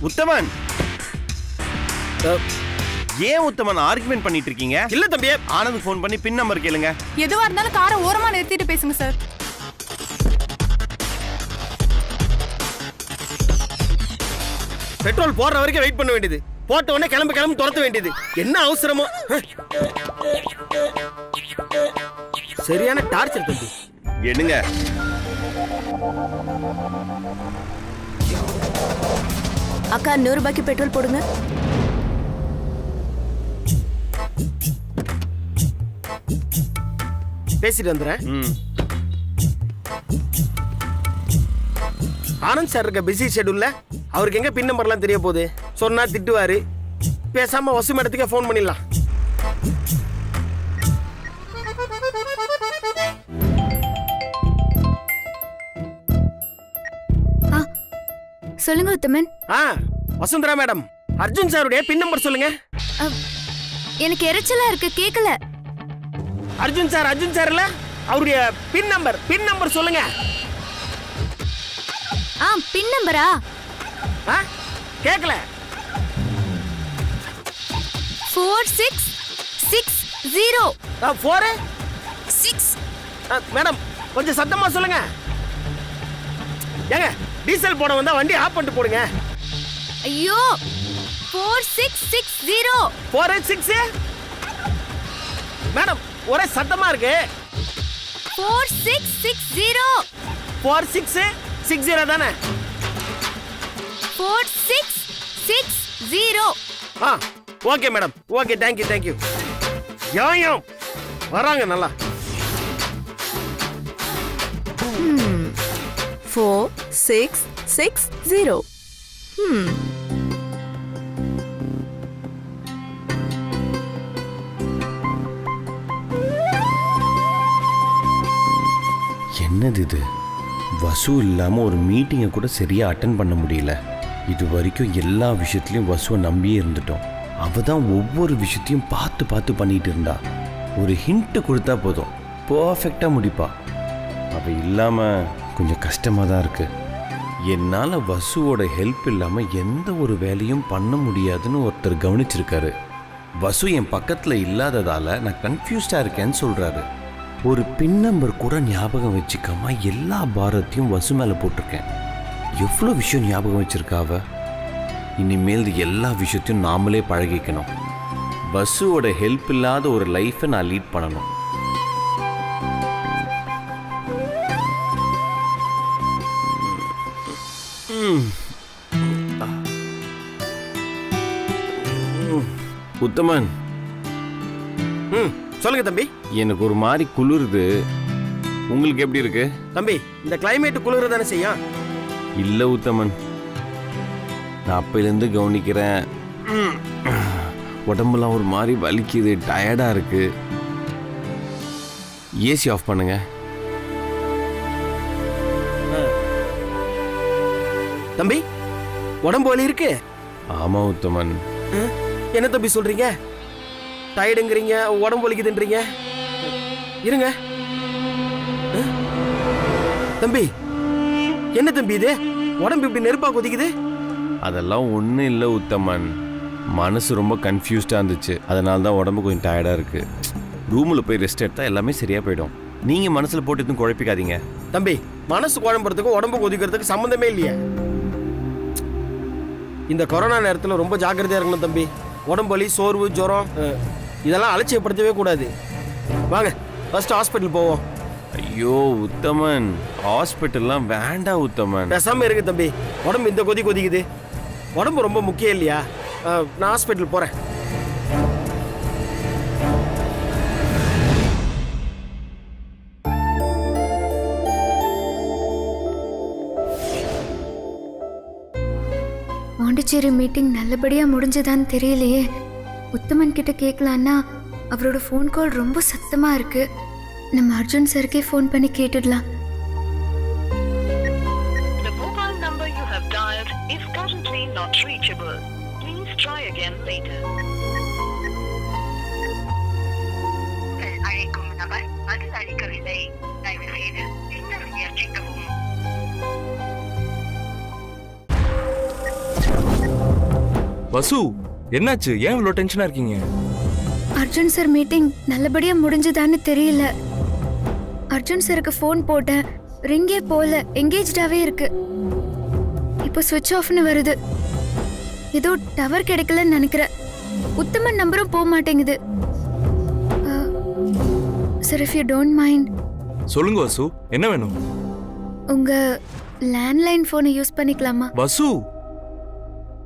உத்தமன், ஏன் உத்தமன் ஆர்குமெண்ட் பண்ணிட்டு இருக்கீங்க? இல்ல தம்பி, ஆனந்த் ஃபோன் பண்ணி பின் நம்பர் கேளுங்க. எதுவா இருந்தாலும் காரை ஓரமா நிறுத்திட்டு பேசுங்க சார். பெட்ரோல் போடுற வரைக்கும் வெயிட் பண்ண வேண்டியது, போட்ட உடனே கிளம்பு துரத்த வேண்டியது. என்ன அவசரமோ? சரியான டார்ச்சர் தம்பி. எடுங்க. அக்கா 100 ரூபாய்க்கு பெட்ரோல் போடுங்க. பேசிட்டு வந்துடுறேன். ஆனந்த் சார் இருக்க பிஸி ஷெட்யூல்ல அவருக்கு எங்க பின் நம்பர்லாம் தெரிய போகுது? சொன்னா திட்டுவாரு. பேசாம வசு மேடத்துக்கே ஃபோன் பண்ணிடலாம். சொல்லுங்க உத்தமன். வசுந்தரா மேடம், அர்ஜுன் சாருடைய பின் நம்பர் சொல்லுங்க. எனக்கு எரிச்சலா இருக்கு, கேக்கல. அர்ஜுன் சார் இல்ல, அவருடைய பின் நம்பர் சொல்லுங்க. பின் நம்பரா? கேக்கல. 4660 46 மேடம், கொஞ்சம் சத்தமா சொல்லுங்க. ஏங்க, டீசல் போட வந்தா வண்டி ஆஃப் பண்ணிட்டு போடுங்க. ஐயோ, 4660 486 மேடம், ஒரே சத்தமா இருக்கு. 4660 4660 தானே? 4660. Okay madam, okay, thank you. யோயம் வராங்க நல்லா. 4660. என்னது இது? வசு இல்லாம ஒரு மீட்டிங்கை கூட சரியா அட்டன் பண்ண முடியல. இது வரைக்கும் எல்லா விஷயத்துலயும் வசுவை நம்பியே இருந்துட்டோம். அவ தான் ஒவ்வொரு விஷயத்தையும் பார்த்து பண்ணிட்டு இருந்தா. ஒரு ஹிண்ட் கொடுத்தா போதும், பர்ஃபெக்டா முடிப்பா. அவ இல்லாம கொஞ்சம் கஷ்டமா தான் இருக்கு. என்னால் வசுவோட ஹெல்ப் இல்லாமல் எந்த ஒரு வேலையும் பண்ண முடியாதுன்னு ஒருத்தர் கவனிச்சிருக்காரு. வசு என் பக்கத்தில் இல்லாததால் நான் கன்ஃபியூஸ்டாக இருக்கேன்னு சொல்கிறாரு. ஒரு பின் நம்பர் கூட ஞாபகம் வச்சுக்காம எல்லா பாரத்தையும் வசு மேலே போட்டிருக்கேன். எவ்வளோ விஷயம் ஞாபகம் வச்சுருக்காவ. இனிமேல் எல்லா விஷயத்தையும் நாமளே பழகிக்கணும். வசுவோட ஹெல்ப் இல்லாத ஒரு லைஃப்பை நான் லீட் பண்ணணும். உத்தமன், சொல்லுங்க தம்பி. எனக்கு ஒரு மாதிரி குளிருது. உங்களுக்கு எப்படி இருக்கு தம்பி? இந்த கிளைமேட் குளிர தானே செய்யும். இல்ல உத்தமன், நான் அப்பையிலேருந்து கவனிக்கிறேன். உடம்புலாம் ஒரு மாதிரி வலிக்குது, டயர்டா இருக்கு. ஏசி ஆஃப் பண்ணுங்க. தம்பி, உடம்பு வலி இருக்கு? ஆமா உத்தமன். என்ன தம்பி சொல்றீங்க? டயர்டுங்கிறீங்க, உடம்பு வலிக்குதுன்றீங்க. இருங்க தம்பி. என்ன தம்பி இது? உடம்பு இப்படி நெருப்பா கொதிக்குது? அதெல்லாம் ஒன்றும் இல்லை உத்தமன். மனசு ரொம்ப கன்ஃபியூஸ்டாக இருந்துச்சு, அதனால தான் உடம்பு கொஞ்சம் டயர்டாக இருக்கு. ரூமில் போய் ரெஸ்ட் எடுத்தால் எல்லாமே சரியாக போயிடும். நீங்கள் மனசில் போட்டு எதுவும் குழப்பிக்காதீங்க தம்பி. மனசு குழம்புறதுக்கும் உடம்பு கொதிக்கிறதுக்கு சம்மந்தமே இல்லையா? இந்த கொரோனா நேரத்தில் ரொம்ப ஜாக்கிரதையாக இருக்கணும் தம்பி. உடம்பு வலி, சோர்வு, ஜுரம் இதெல்லாம் அலட்சியப்படுத்தவே கூடாது. வாங்க ஃபர்ஸ்ட் ஹாஸ்பிட்டல் போவோம். ஐயோ உத்தமன், ஹாஸ்பிட்டல்லாம் வேண்டாம் உத்தமன். பேசாம இருக்கு தம்பி. உடம்பு இந்த கொதிக்குது. உடம்பு ரொம்ப முக்கியம் இல்லையா? நான் ஹாஸ்பிட்டல் போறேன். பாண்டிச்சேரி மீட்டிங் நல்லபடியா முடிஞ்சதான்னு தெரியலையே. உத்தமன் கிட்ட கேட்கலான்னா அவரோட ஃபோன் கால் ரொம்ப சத்தமா இருக்கு. நம்ம அர்ஜுன் சாருக்கே ஃபோன் பண்ணி கேட்டுடலாம். The mobile number you have dialed is currently not reachable. Please try again later. அழைக்கும் நபர் பதில் அளிக்கவில்லை. தயவு செய்து பின்னர் முயற்சிக்கவும். வசு என்னாச்சு? ஏன் இவ்வளோ டென்ஷனா இருக்கீங்க? அர்ஜுன் சார் மீட்டிங் நல்லபடியா முடிஞ்சுதான்னு தெரியல. அர்ஜுன் சாருக்கு ஃபோன் போட்டேன், ரிங்கே போல, எங்கேஜ்டாவே இருக்கு. இப்போ சுவிட்ச் ஆஃப்னு வருது. ஏதோ டவர் கிடைக்கலன்னு நினைக்கிறேன். உத்தமன் நம்பரும் போக மாட்டேங்குது. Sir, if you don't mind, சொல்லுங்க வசு, என்ன வேணும்? உங்க லேண்ட்லைன் போனை யூஸ் பண்ணிக்கலாமா? வசு,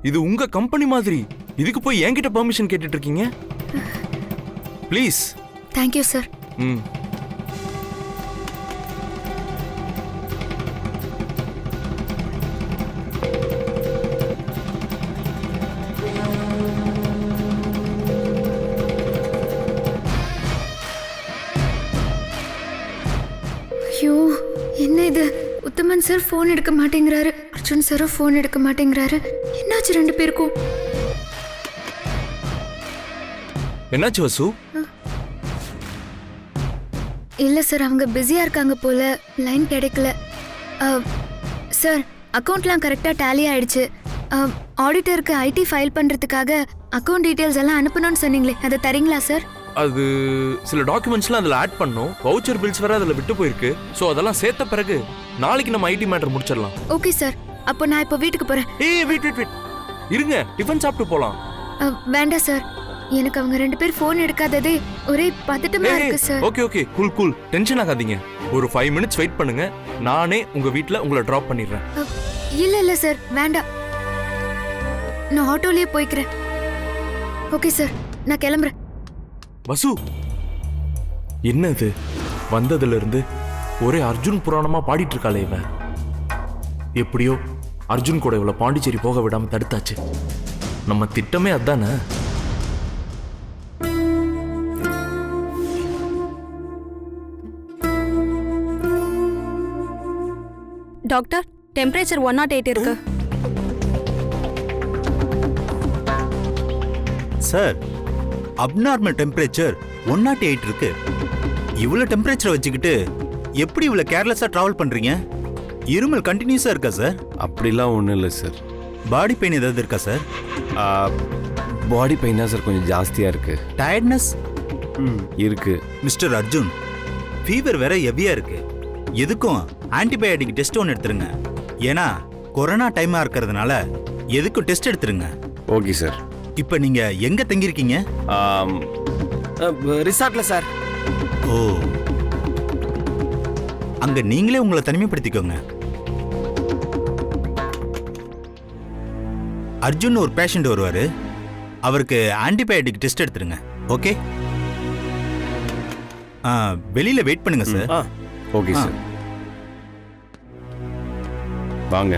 இது உங்க கம்பெனி மாதிரி, இதுக்கு போய் என்கிட்ட பெர்மிஷன் கேட்டுட்டு இருக்கீங்க? ப்ளீஸ். Thank you sir. ம். ஐயோ, என்ன இது? உத்தமன் சார் ஃபோன் எடுக்க மாட்டேங்கிறாரு, அர்ஜுன் சாரும் ஃபோன் எடுக்க மாட்டேங்கிறாரு. என்னாச்சு ரெண்டு பேருக்கும்? என்னாச்சு வசு? இல்ல சார், அவங்க பிஸியா இருக்காங்க போல, லைன் கிடைக்கல. சார், அக்கௌண்ட்லாம் கரெக்டா டேலி ஆயிடுச்சு. ஆடிட்டருக்கு ஐடி ஃபைல் பண்றதுக்காக அக்கௌண்ட் டீடைல்ஸ் எல்லாம் அனுப்பணும்னு சொன்னீங்களே, அதை தரீங்களா சார்? அது சில டாக்குமெண்ட்ஸ்லாம் அதில் ஆட் பண்ணோம். வவுச்சர் பில்ஸ் வேற அதில் விட்டு போயிருக்கு. ஸோ அதெல்லாம் சேர்த்த பிறகு நாளைக்கு நம்ம ஐடி மேட்டர் முடிச்சிடலாம். ஓகே சார், அப்போ நான் இப்போ வீட்டுக்கு போறேன். வெயிட் இருங்க, டிஃபன் சாப்பிட்டு போலாம். வேண்டாம் சார், எனக்கு அவங்க ரெண்டு பேர் ஃபோன் எடுக்காததே ஒரே பதட்டமா இருக்கு சார். ஓகே கூல் டென்ஷன் ஆகாதீங்க. ஒரு 5 minutes வெயிட் பண்ணுங்க, நானே உங்க வீட்ல உங்களை டிராப் பண்ணிடுறேன். இல்ல சார், வேண்டாம், நான் ஆட்டோலயே போய்க்கிறேன். ஓகே சார், நான் கிளம்புறேன். வசு, என்ன இது? வந்ததுல இருந்து ஒரே அர்ஜுன் புராணமா பாடிட்டு இருக்காளே இவன். எப்படியோ அர்ஜுன் கூட இவளை பாண்டிச்சேரி போக விடாம தடுத்தாச்சு. நம்ம திட்டமே அதானே. டாக்டர், டெம்பரேச்சர் 108 இருக்கு. சார், அப்நார்மல் டெம்பரேச்சர் 108 இருக்கு. இவ்வளவு டெம்பரேச்சர் வச்சுக்கிட்டு எப்படி இவ்வளவு கேர்லெஸ்ஸா டிராவல் பண்றீங்க? இருமல் கண்டினியூஸா இருக்கா சார்? அப்படிலாம் ஒன்றும் இல்லை சார். பாடி பெயின் ஏதாவது இருக்கா சார்? பாடி பெயின் தான் சார் கொஞ்சம் ஜாஸ்தியாக இருக்கு. டயர்ட்னஸ் இருக்கு. மிஸ்டர் அர்ஜுன், ஃபீவர் வேற ஹெவியா இருக்கு. எதுக்கும் ஆன்டிபயோட்டிக் டெஸ்ட் ஒன்று எடுத்துருங்க. ஏன்னா கொரோனா டைமா இருக்கிறதுனால எதுக்கும் டெஸ்ட் எடுத்துருங்க. Okay sir. இப்போ நீங்க எங்க தங்கியிருக்கீங்க? ரிசார்ட்ல சார். ஓ, அங்க நீங்களே உங்களை தனிமைப்படுத்திக்கோங்க. அர்ஜுன் ஒரு பேஷண்ட் வருவாரு, அவருக்கு ஆன்டிபயோட்டிக் டெஸ்ட் எடுத்துருங்க. ஓகே, வெளியில வெயிட் பண்ணுங்க சார். ஓகே சார், வாங்க.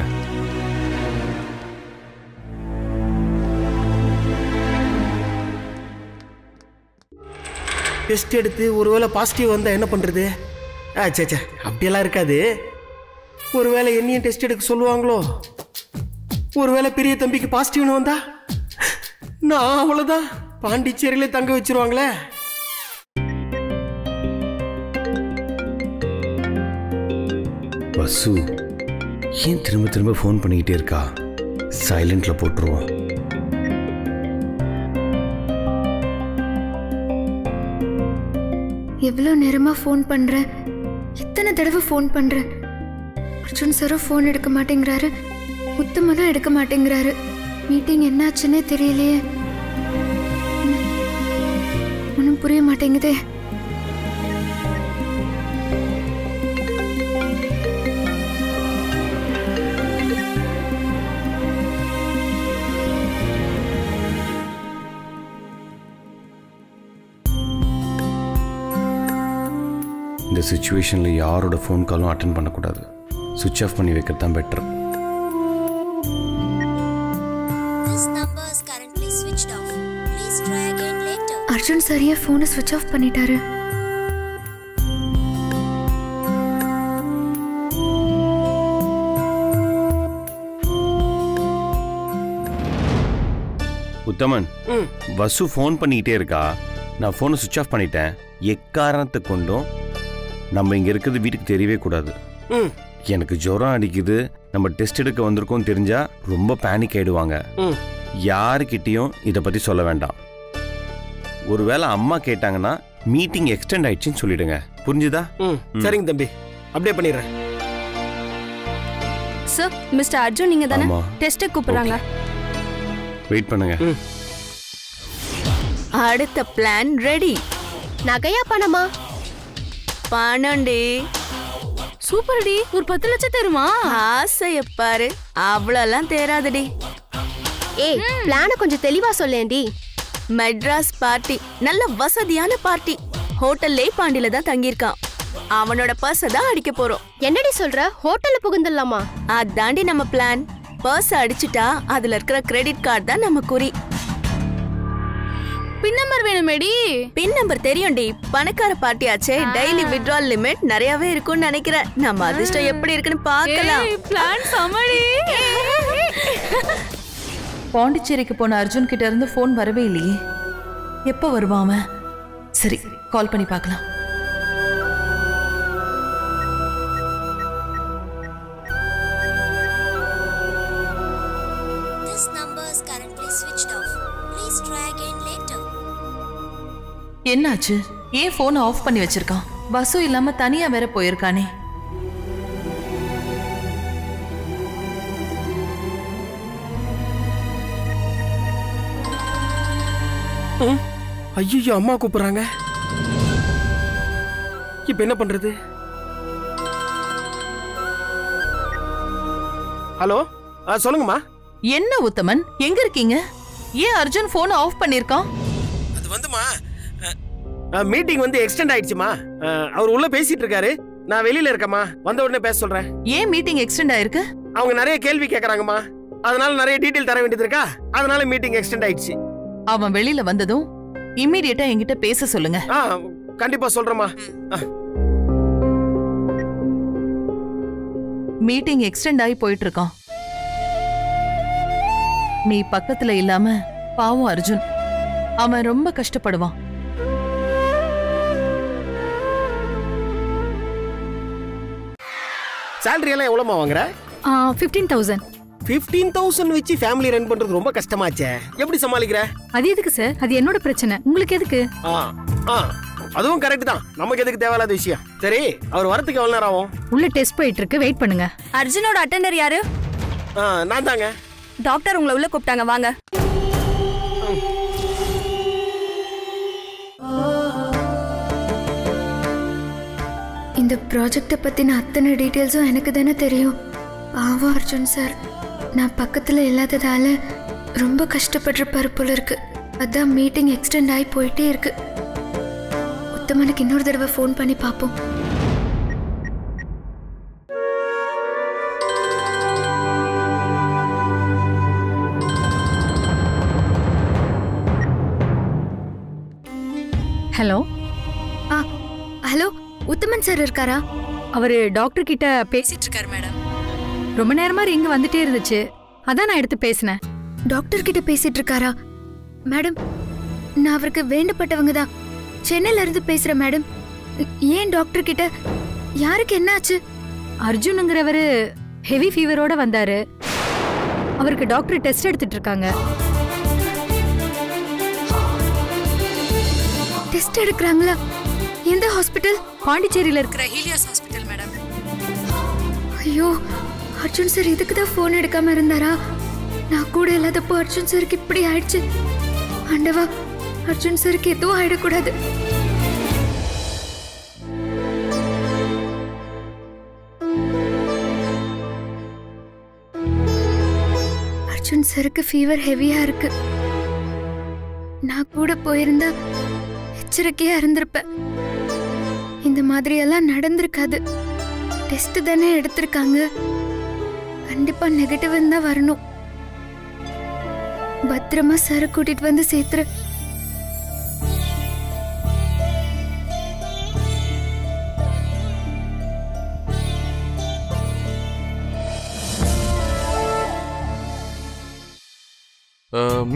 டெஸ்ட் எடுத்து ஒருவேளை பாசிட்டிவ் வந்தா என்ன பண்றது? சே அப்படியெல்லாம் இருக்காது. ஒருவேளை என்னையும் டெஸ்ட் எடுக்க சொல்லுவாங்களோ? ஒருவேளை பெரிய தம்பிக்கு பாசிட்டிவ்னு வந்தா நான் அவ்வளவுதான், பாண்டிச்சேரியில தங்க வச்சிருவாங்களே. வசு ஏன் திரும்ப திரும்ப ஃபோன் பண்ணிக்கிட்டே இருக்கா? சைலண்ட்ல போட்டுருவோம். எவ்வளோ நேரமா ஃபோன் பண்றேன், எத்தனை தடவை ஃபோன் பண்றேன். அர்ஜுன் சாரும் ஃபோன் எடுக்க மாட்டேங்கிறாரு, உத்தமனும் எடுக்க மாட்டேங்கிறாரு. மீட்டிங் என்னாச்சுன்னே தெரியலையே, ஒன்றும் புரிய மாட்டேங்குதே. இந்த சுச்சுவேஷனில் யாரோட ஃபோன் காலும் அட்டன் பண்ணக்கூடாது. சுவிட்ச் ஆஃப் பண்ணி வைக்கிறது தான் பெட்டர். அர்ஜுன் சரியா ஃபோனை சுவிட்ச் ஆஃப் பண்ணிட்டாரு. உத்தமன், வசு ஃபோன் பண்ணிக்கிட்டே இருக்கா. நான் ஃபோனை சுவிட்ச் ஆஃப் பண்ணிட்டேன். எக்காரணத்தை கொண்டும் நம்ம இங்கே இருக்கிறது வீட்டுக்கு தெரியவே கூடாது. எனக்கு ஜுரம் அடிக்குது, நம்ம டெஸ்ட் எடுக்க வந்திருக்கோம் தெரிஞ்சா ரொம்ப பேனிக் ஆயிடுவாங்க. யாருக்கிட்டேயும் இதை பற்றி சொல்ல வேண்டாம். ஒருவேளை அம்மா கேட்டாங்கன்னா மீட்டிங் எக்ஸ்டெண்ட் ஆயிடுச்சுன்னு சொல்லிடுங்க. புரிஞ்சுதா? ம் சரிங்க தம்பி, அப்படியே பண்ணிடுறேன். சார், மிஸ்டர் அர்ஜுன் நீங்க தானே? ஆமா. டெஸ்ட்டுக்கு கூப்பிடுறாங்க. வெயிட் பண்ணுங்க. அடுத்த பிளான் ரெடி. நகையா பணமா? பணம்டி. சூப்பர் டி, ஒரு 10 லட்சம் தருமா? ஆசைய பாரு, அவ்வளோலாம் தேராதடி. ஏய், பிளான கொஞ்சம் தெளிவா சொல்லேன்டி. மெட்ராஸ் பார்ட்டி, நல்ல வசதியான பார்ட்டி. ஹோட்டல்லே பாண்டியில தான் தங்கியிருக்கான். அவனோட பர்ஸை தான் அடிக்க போறோம். என்னடி சொல்ற? ஹோட்டல்ல புகுந்துடலாமா? அதாண்டி நம்ம பிளான். பர்ஸ் அடிச்சுட்டா அதுல இருக்கிற கிரெடிட் கார்டு தான் நம்ம குறி. பின் நம்பர் வேணுமேடி. பின் நம்பர் தெரியும்டி, பணக்கார பார்ட்டி ஆச்சே. டெய்லி வித்ட்ரால் லிமிட் நிறையவே இருக்கும்னு நினைக்கிறேன். நம்ம அதிர்ஷ்டம் எப்படி இருக்குன்னு பார்க்கலாம். பிளான் சமடி. பாண்டிச்சேரிக்கு போன அர்ஜுன் கிட்ட இருந்து ஃபோன் வரவே இல்லையே. எப்போ வருவான் அவன்? சரி, கால் பண்ணி பார்க்கலாம். என்னாச்சு? ஏன் ஃபோனை ஆஃப் பண்ணி வச்சிருக்கான்? வசு இல்லாம தனியா வேற போயிருக்கானே. ஐயோ, அம்மா கூப்பிடுறாங்க. இப்ப என்ன பண்றது? ஹலோ, சொல்லுங்கம்மா. என்ன உத்தமன், எங்க இருக்கீங்க? ஏன் அர்ஜுன் ஃபோனை ஆஃப் பண்ணிருக்கான்? அது வந்துமா, மீட்டிங் வந்து எக்ஸ்டெண்ட் ஆயிடுச்சுமா. அவர் உள்ள பேசிட்டு இருக்காரு, நான் வெளியில இருக்கேம்மா. வந்த உடனே பேச சொல்றேன். ஏன் மீட்டிங் எக்ஸ்டெண்ட் ஆயிருக்கு? அவங்க நிறைய கேள்வி கேட்கறாங்கம்மா, அதனால நிறைய டீடைல் தர வேண்டியது இருக்கா, அதனால மீட்டிங் எக்ஸ்டெண்ட் ஆயிடுச்சு. அவன் வெளியில வந்ததும் இம்மிடியேட்டா என்கிட்ட பேச சொல்லுங்க. கண்டிப்பா சொல்றேம்மா. மீட்டிங் எக்ஸ்டெண்ட் ஆகி போயிட்டு இருக்கான். நீ பக்கத்துல இல்லாம பாவம் அர்ஜுன், அவன் ரொம்ப கஷ்டப்படுவான். சேலரி எல்லாம் எவ்வளவுமா வாங்குற? 15,000. 15,000 வச்சு ஃபேமிலி ரன் பண்றது ரொம்ப கஷ்டமாச்சே. எப்படி சமாளிக்கிற? அது எதுக்கு சார்? அது என்னோட பிரச்சனை, உங்களுக்கு எதுக்கு? அதுவும் கரெக்ட் தான், நமக்கு எதுக்கு தேவையில்லாத விஷயம். சரி, அவர் வரத்துக்கு எவ்வளவு நேரம் ஆகும்? உள்ள டெஸ்ட் போயிட்டு இருக்கு, வெயிட் பண்ணுங்க. அர்ஜுனோட அட்டெண்டர் யாரு? நான் தாங்க. டாக்டர் உங்களை உள்ள கூப்பிட்டாங்க, வாங்க. இந்த ப்ராஜெக்டை பற்றின அத்தனை டீட்டெயில்ஸும் எனக்கு தானே தெரியும். பாவம் அர்ஜுன் சார், நான் பக்கத்தில் இல்லாததால ரொம்ப கஷ்டப்படுறப்பாரு போல இருக்கு. அதான் மீட்டிங் எக்ஸ்டெண்ட் ஆகி போயிட்டே இருக்கு. உத்தமனுக்கு இன்னொரு தடவை ஃபோன் பண்ணி பார்ப்போம். ஹலோ. ஹலோ, உத்தமன் சார் இருக்காரா? அவரு டாக்டர் கிட்ட பேசிட்டு இருக்காரு மேடம். ரொம்ப நேரமா இங்க வந்துட்டே இருந்துச்சு, அதான் நான் எடுத்து பேசினேன். டாக்டர் கிட்ட பேசிட்டு இருக்காரா? மேடம், நான் அவருக்கு வேண்டப்பட்டவங்க தான். சென்னையில இருந்து பேசுறேன் மேடம். ஏன் டாக்டர் கிட்ட? யாருக்கு என்ன ஆச்சு? அர்ஜுனுங்கிறவரு ஹெவி ஃபீவரோட வந்தாரு. அவருக்கு டாக்டர் டெஸ்ட் எடுத்துட்டு இருக்காங்க. டெஸ்ட் எடுக்கறாங்களா? எந்த ஹாஸ்பிடல்? பாண்டிச்சேரியில இருக்கிற ஹீலியாஸ் ஹாஸ்பிடல் மேடம். ஐயோ, அர்ஜுன் சார் இதுக்கு தான் ஃபோன் எடுக்காம இருந்தாரா? நான் கூட இல்லாதப்போ அர்ஜுன் சாருக்கு இப்படி ஆயிடுச்சு. ஆண்டவா, அர்ஜுன் சாருக்கு எதுவும் ஆயிடக்கூடாது. அர்ஜுன் சாருக்கு ஃபீவர் ஹெவியா இருக்கு. நான் கூட போயிருந்தா எச்சரிக்கையா இருந்திருப்பேன். இந்த மாதிரி எல்லாம் நடந்திருக்காது. டெஸ்ட் தானே எடுத்திருக்காங்க, கண்டிப்பா நெகட்டிவ் தான் வரணும். பத்திரமா சார கூட்டிட்டு வந்து சேர்த்துரு.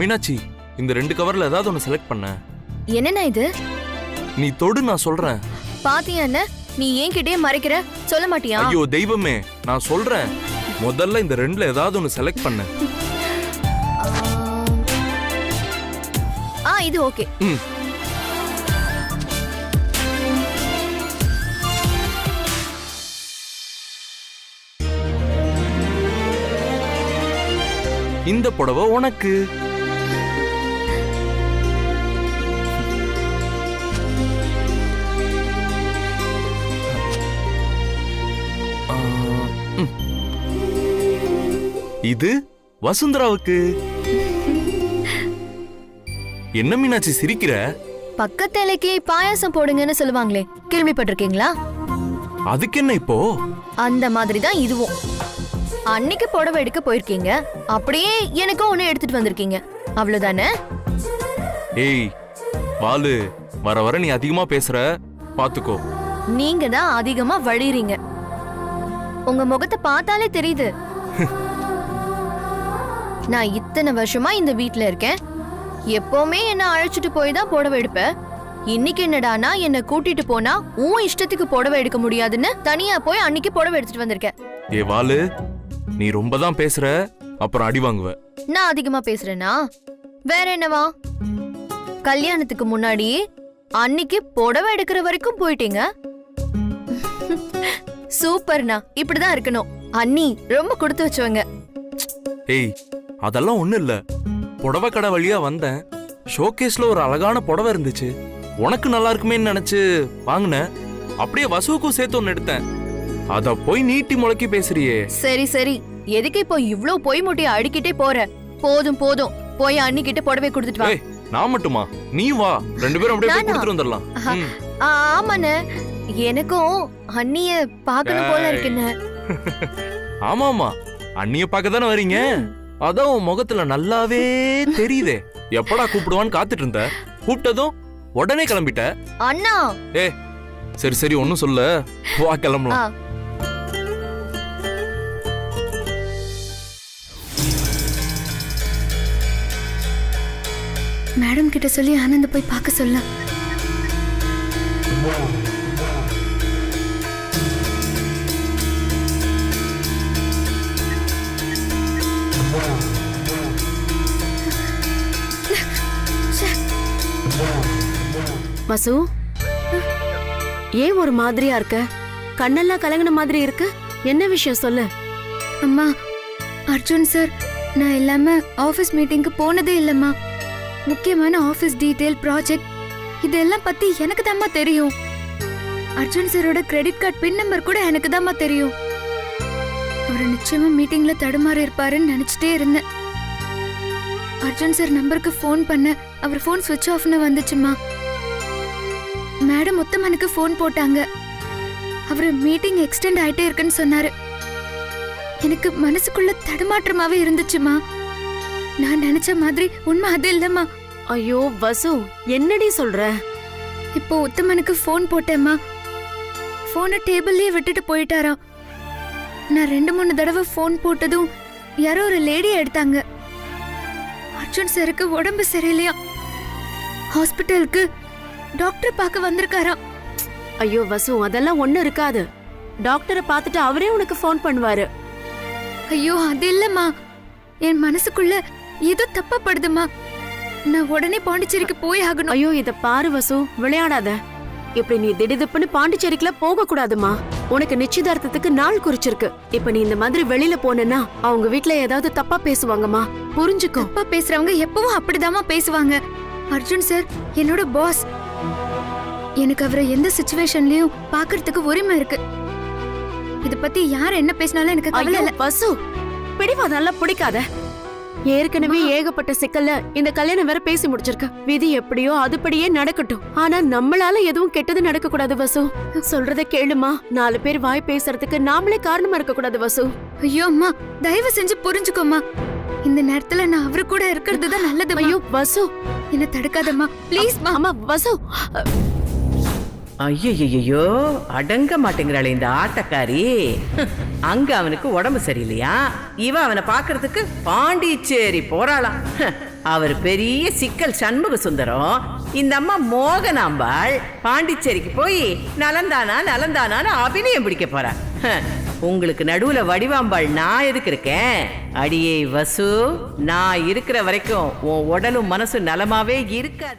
மீனாட்சி, இந்த 2 கவர்ல ஏதாவது ஒன்று செலக்ட் பண்ண. என்னண்ணா இது? நீ தொடு, நான் சொல்றேன். பாத்தியா என்ன? நீ ஏன் கிட்டே மறைக்கிற? சொல்ல மாட்டியா? ஐயோ தெய்வமே, நான் சொல்றேன். முதல்ல இந்த 2ல ஏதாவது ஒன்று செலக்ட் பண்ண. இது ஓகே. ம். இந்த புடவை உனக்கு. இது வசுந்தராவுக்கு. என்ன மீனாட்சி சிரிக்கிற? பக்கத்தலைக்கு பாயாசம் போடுங்கன்னு சொல்லுவாங்களே, கேள்விப்பட்டிருக்கீங்களா? அதுக்கு என்ன இப்போ? அந்த மாதிரி தான் இதுவும். அன்னைக்கு புடவை எடுக்க போயிருக்கீங்க, அப்படியே எனக்கும் ஒண்ணு எடுத்துட்டு வந்திருக்கீங்க, அவ்வளவுதானே? ஏய் வாலு, வர வர நீ அதிகமா பேசுற, பாத்துக்கோ. நீங்க தான் அதிகமா வழிறீங்க. உங்க முகத்தை பார்த்தாலே தெரியுது. நான் இத்தனை வருஷமா இந்த வீட்ல இருக்கேன், எப்பவுமே என்ன அழைச்சிட்டு போய் தான் புடவை எடுப்பேன். இன்னைக்கு என்னடானா என்ன கூட்டிட்டு போனா உன் இஷ்டத்துக்கு புடவை எடுக்க முடியாதுன்னு தனியா போய் அன்னைக்கு புடவை எடுத்துட்டு வந்திருக்கேன். ஏ வாலு, நீ ரொம்ப தான் பேசுற, அப்புறம் அடி வாங்குவ. நான் அதிகமா பேசுறேனா? வேற என்னவா? கல்யாணத்துக்கு முன்னாடி அன்னைக்கு புடவை எடுக்கிற வரைக்கும் போயிட்டீங்க. சூப்பர்னா, இப்படிதான் இருக்கணும். அண்ணி ரொம்ப கொடுத்து வச்சவங்க. ஏய் அதெல்லாம் ஒண்ணு இல்ல. புடவை கடை வழியா வந்தேன், ஷோகேஸ்ல ஒரு அழகான புடவை இருந்துச்சு, உனக்கு நல்லா இருக்குமேன்னு நினைச்சு வாங்கினேன். அப்படியே வசுவுக்கும் சேர்த்து ஒன்னு எடுத்தேன். அத போய் நீட்டி முளைக்கி பேசுறியே. சரி சரி, எதுக்கு இப்போ இவ்ளோ பொய் மூட்டையை அடிக்கிட்டே போற? போதும் போதும், போய் அண்ணி கிட்ட புடவை கொடுத்துட்டு வா. ஏய் நான் மட்டுமா? நீ வா, ரெண்டு பேரும் அப்படியே போய் கொடுத்துட்டு வந்துடலாம். ஆமாண்ணே, எனக்கும் அண்ணிய பார்க்கணும் போல இருக்குன்னு. ஆமா ஆமா, அண்ணிய பார்க்க தானே வரீங்க, அதான் உன் முகத்துல நல்லாவே தெரியுதே. எப்படா கூப்பிடுவான்னு காத்துட்டு இருந்த, கூப்பிட்டதும் உடனே கிளம்பிட்ட. அண்ணா ஏ சரி சரி, ஒன்னும் சொல்ல, வா கிளம்பலாம். மேடம் கிட்ட சொல்லி ஆனந்த போய் பார்க்க சொல்ல. வசு, ஏன் ஒரு மாதிரியா இருக்க? கண்ணெல்லாம் கலங்கின மாதிரி இருக்கு, என்ன விஷயம் சொல்லு. அம்மா, அர்ஜுன் சார் நான் இல்லாம ஆபீஸ் மீட்டிங்க்கு போனதே இல்லம்மா. முக்கியமான ஆபீஸ் டீடைல், ப்ராஜெக்ட் இதெல்லாம் பத்தி எனக்கு தாம்மா தெரியும். அர்ஜுன் சாரோட கிரெடிட் கார்டு பின் நம்பர் கூட எனக்கு தாம்மா தெரியும். அவர் நிச்சயமா மீட்டிங்ல தடுமாறி இருப்பாருன்னு நினைச்சிட்டே இருந்தேன். அர்ஜுன் சார் நம்பருக்கு ஃபோன் பண்ண, அவர் ஃபோன் சுவிட்ச் ஆஃப்னு வந்துச்சுமா. மேடம் உத்தமனுக்கு ஃபோன் போட்டாங்க, அவர் மீட்டிங் எக்ஸ்டெண்ட் ஆயிட்டே இருக்குன்னு சொன்னாரு. எனக்கு மனசுக்குள்ள தடுமாற்றமாவே இருந்துச்சுமா. நான் நினைச்ச மாதிரி உண்மை அது இல்லம்மா. ஐயோ வசு, என்னடி சொல்ற? இப்போ உத்தமனுக்கு ஃபோன் போட்டேம்மா, போனை டேபிள்லயே விட்டுட்டு போயிட்டாராம். நான் 2-3 தடவை ஃபோன் போட்டதும் யாரோ ஒரு லேடி எடுத்தாங்க. அர்ஜுன் சாருக்கு உடம்பு சரியில்லையா, ஹாஸ்பிட்டலுக்கு டாக்டர் பார்க்க வந்திருக்காராம். ஐயோ வசு, அதெல்லாம் ஒண்ணு இருக்காது. டாக்டரை பார்த்துட்டு அவரே உனக்கு ஃபோன் பண்ணுவாரு. ஐயோ அது இல்லம்மா, என் மனசுக்குள்ள ஏதோ தப்பா படுதுமா. நான் உடனே பாண்டிச்சேரிக்கு போய் ஆகணும். ஐயோ இத பாரு வசு, விளையாடாத. இப்படி நீ திடுதிப்புன்னு பாண்டிச்சேரிக்குல போக கூடாதுமா. உனக்கு நிச்சயதார்த்தத்துக்கு நாள் குறிச்சிருக்கு. இப்ப நீ இந்த மாதிரி வெளியில போனேன்னா அவங்க வீட்ல ஏதாவது தப்பா பேசுவாங்கம்மா, புரிஞ்சுக்கோ. தப்பா பேசுறவங்க எப்பவும் அப்படிதாம்மா பேசுவாங்க. அர்ஜுன் சார் என்னோட பாஸ், எனக்கு அவரை எந்த சிச்சுவேஷன்லயும் பாக்குறதுக்கு உரிமை இருக்கு. இத பத்தி யார் என்ன பேசினாலும் எனக்கு கவலை இல்ல. வசு, பிடிவாதெல்லாம் பிடிக்காத. ஏற்கனவே ஏகப்பட்ட சிக்கல்ல இந்த கல்யாணம் வேற பேசி முடிச்சிருக்க. விதி எப்படியோ அதுபடியே நடக்கட்டும். ஆனா நம்மளால எதுவும் கெட்டது நடக்க கூடாது வசு. சொல்றத கேளுமா, 4 பேர் வாய் பேசுறதுக்கு நாமளே காரணமா இருக்க கூடாது வசு. ஐயோ அம்மா, தயவு செஞ்சு புரிஞ்சுக்கோமா. இந்த நேரத்துல நான் அவரு கூட இருக்கிறது தான் நல்லது. ஐயோ வசு, என்ன தடுக்காதம்மா ப்ளீஸ். அம்மா வசு. ஐயோ, அடங்க மாட்டேங்கிறாளே இந்த ஆட்டக்காரி. அங்க அவனுக்கு உடம்பு சரியில்லையா, இவ அவனை பாக்குறதுக்கு பாண்டிச்சேரி போறாளாம். அவர் பெரிய சிக்கல் சண்முக சுந்தரம், இந்த அம்மா மோகனாம்பாள் பாண்டிச்சேரிக்கு போய் நலந்தானா நலந்தானான்னு அபிநயம் பிடிக்க போறா. உங்களுக்கு நடுவுல வடிவாம்பாள் நான் எதுக்கு இருக்கேன்? அடியே வசு, நான் இருக்கிற வரைக்கும் உன் உடலும் மனசும் நலமாவே இருக்காது.